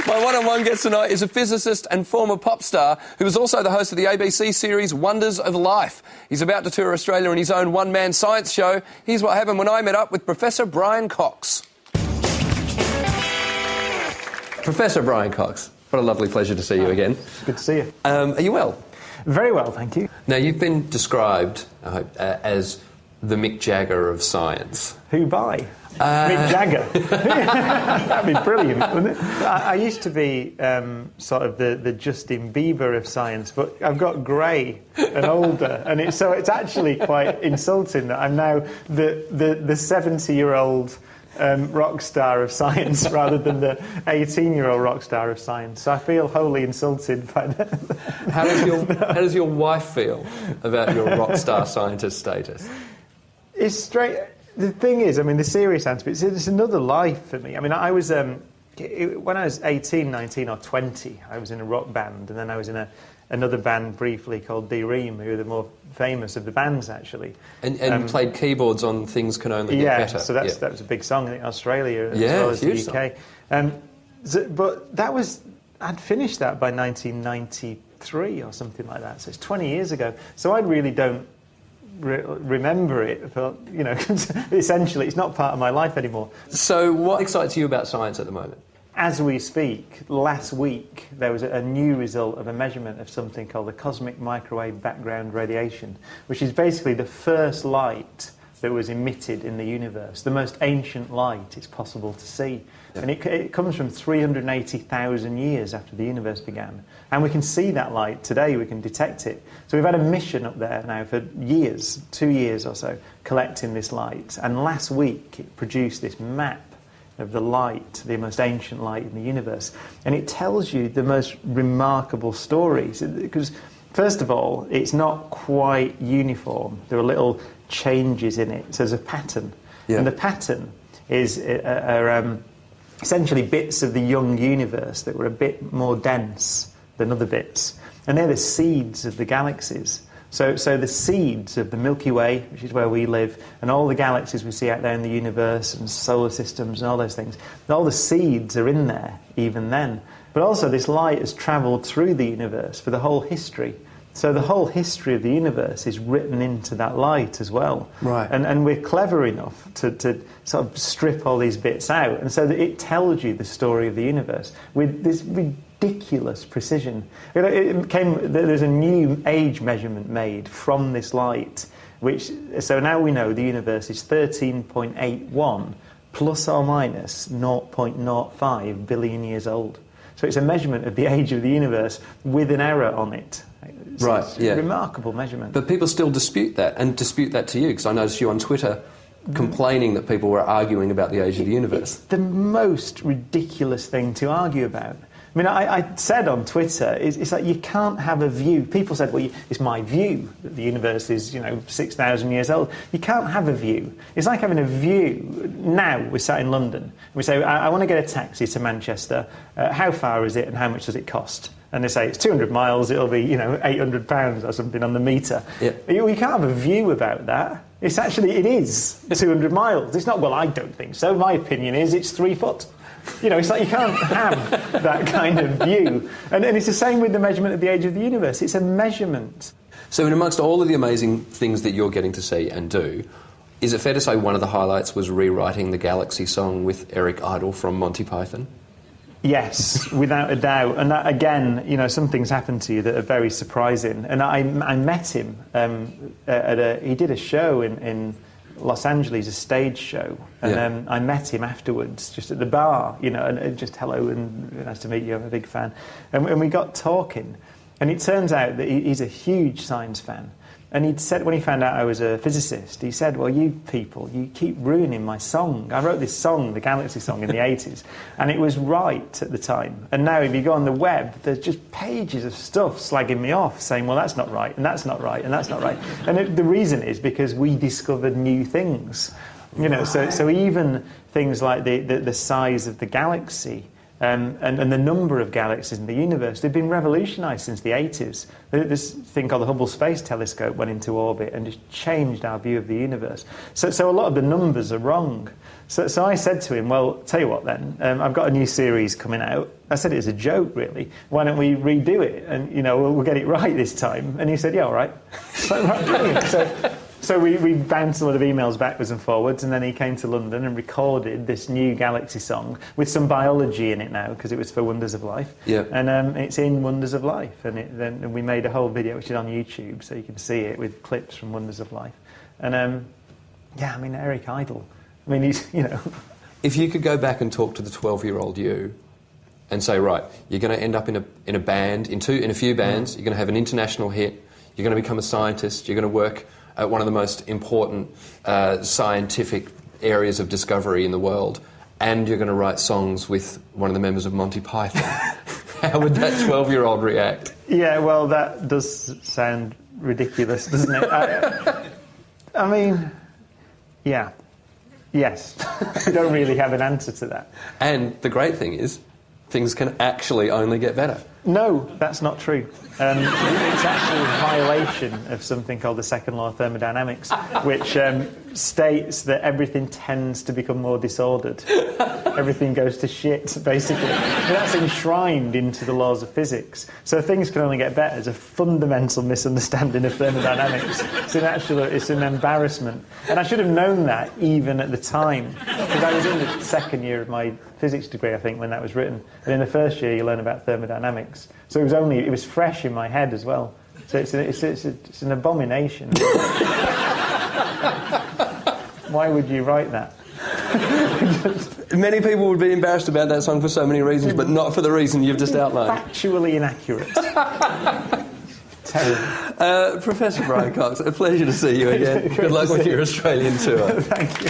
My one-on-one guest tonight is a physicist and former pop star who was also the host of the ABC series Wonders of Life. He's about to tour Australia in his own one-man science show. Here's what happened when I met up with Professor Brian Cox. Professor Brian Cox, what a lovely pleasure to see you again. Good to see you. Are you well? Very well, thank you. Now, you've been described, I hope, as the Mick Jagger of science. Who by? Mick Jagger. That'd be brilliant, wouldn't it? I used to be sort of the Justin Bieber of science, but I've got grey and older, and so it's actually quite insulting that I'm now the 70-year-old rock star of science rather than the 18-year-old rock star of science. So I feel wholly insulted by that. How does your wife feel about your rock star scientist status? It's straight. The thing is, I mean, the serious answer, it's another life for me. I mean, I was, when I was 18, 19 or 20, I was in a rock band, and then I was in another band briefly called D-Ream, who are the more famous of the bands, actually. And you played keyboards on Things Can Only Get Better. So that was a big song in Australia as well as the UK. But that was, I'd finished that by 1993 or something like that, so it's 20 years ago. So I really don't remember it, but, you know, essentially it's not part of my life anymore. So what excites you about science at the moment? As we speak, last week there was a new result of a measurement of something called the cosmic microwave background radiation, which is basically the first light that was emitted in the universe, the most ancient light it's possible to see. Yeah. And it comes from 380,000 years after the universe began. And we can see that light today, we can detect it. So we've had a mission up there now for years, 2 years or so, collecting this light. And last week it produced this map of the light, the most ancient light in the universe. And it tells you the most remarkable stories. Because, first of all, it's not quite uniform. There are little changes in it. So there's a pattern. Yeah. And the pattern is essentially bits of the young universe that were a bit more dense than other bits. And they're the seeds of the galaxies. So the seeds of the Milky Way, which is where we live, and all the galaxies we see out there in the universe, and solar systems and all those things, all the seeds are in there even then. But also this light has travelled through the universe for the whole history. So the whole history of the universe is written into that light as well. Right. And we're clever enough to sort of strip all these bits out, and so that it tells you the story of the universe with this ridiculous precision. There's a new age measurement made from this light, so now we know the universe is 13.81 plus or minus 0.05 billion years old. So it's a measurement of the age of the universe with an error on it. It's a remarkable measurement. But people still dispute that, and dispute that to you, because I noticed you on Twitter complaining that people were arguing about the age of the universe. It's the most ridiculous thing to argue about. I mean, I said on Twitter, it's like you can't have a view. People said, well, it's my view that the universe is, 6,000 years old. You can't have a view. It's like having a view. Now we're sat in London, and we say, I want to get a taxi to Manchester. How far is it and how much does it cost? And they say, it's 200 miles, it'll be, £800 or something on the metre. Yeah. You can't have a view about that. It is 200 miles. It's not, well, I don't think so. My opinion is it's 3 foot. It's like you can't have that kind of view. And it's the same with the measurement of the age of the universe. It's a measurement. So in amongst all of the amazing things that you're getting to see and do, is it fair to say one of the highlights was rewriting the Galaxy song with Eric Idle from Monty Python? Yes, without a doubt. And that, again, some things happen to you that are very surprising. And I met him he did a show in Los Angeles, a stage show, and I met him afterwards, just at the bar, and just hello and nice to meet you, I'm a big fan. And we got talking, and it turns out that he's a huge science fan. And he'd said, when he found out I was a physicist, he said, well, you people, you keep ruining my song. I wrote this song, the Galaxy song, in the 80s, and it was right at the time. And now if you go on the web, there's just pages of stuff slagging me off, saying, well, that's not right, and that's not right, and that's not right. And the reason is because we discovered new things. So even things like the size of the galaxy And the number of galaxies in the universe, they've been revolutionised since the 80s. This thing called the Hubble Space Telescope went into orbit and just changed our view of the universe. So a lot of the numbers are wrong. So I said to him, well, tell you what then, I've got a new series coming out. I said it as a joke, really. Why don't we redo it? And, we'll get it right this time. And he said, yeah, all right. Right, brilliant. So we bounced a lot of emails backwards and forwards, and then he came to London and recorded this new Galaxy song with some biology in it now, because it was for Wonders of Life. Yeah. And it's in Wonders of Life. And then we made a whole video, which is on YouTube, so you can see it with clips from Wonders of Life. And, Eric Idle. He's, If you could go back and talk to the 12-year-old you and say, right, you're going to end up in a band, in a few bands, you're going to have an international hit, you're going to become a scientist, you're going to work at one of the most important scientific areas of discovery in the world, and you're going to write songs with one of the members of Monty Python. How would that 12-year-old react? Yeah, well, that does sound ridiculous, doesn't it? Yeah. Yes. I don't really have an answer to that. And the great thing is, things can actually only get better. No, that's not true. It's actually a violation of something called the second law of thermodynamics, which states that everything tends to become more disordered. Everything goes to shit, basically. And that's enshrined into the laws of physics. So things can only get better. It's a fundamental misunderstanding of thermodynamics. It's an embarrassment. And I should have known that even at the time, because I was in the second year of my physics degree, I think, when that was written. And in the first year, you learn about thermodynamics. So it was fresh in my head as well. So it's an abomination. Why would you write that? Many people would be embarrassed about that song for so many reasons, but not for the reason you've just outlined. Factually inaccurate. Terrible. Professor Brian Cox, a pleasure to see you again. Good luck with your Australian tour. Thank you.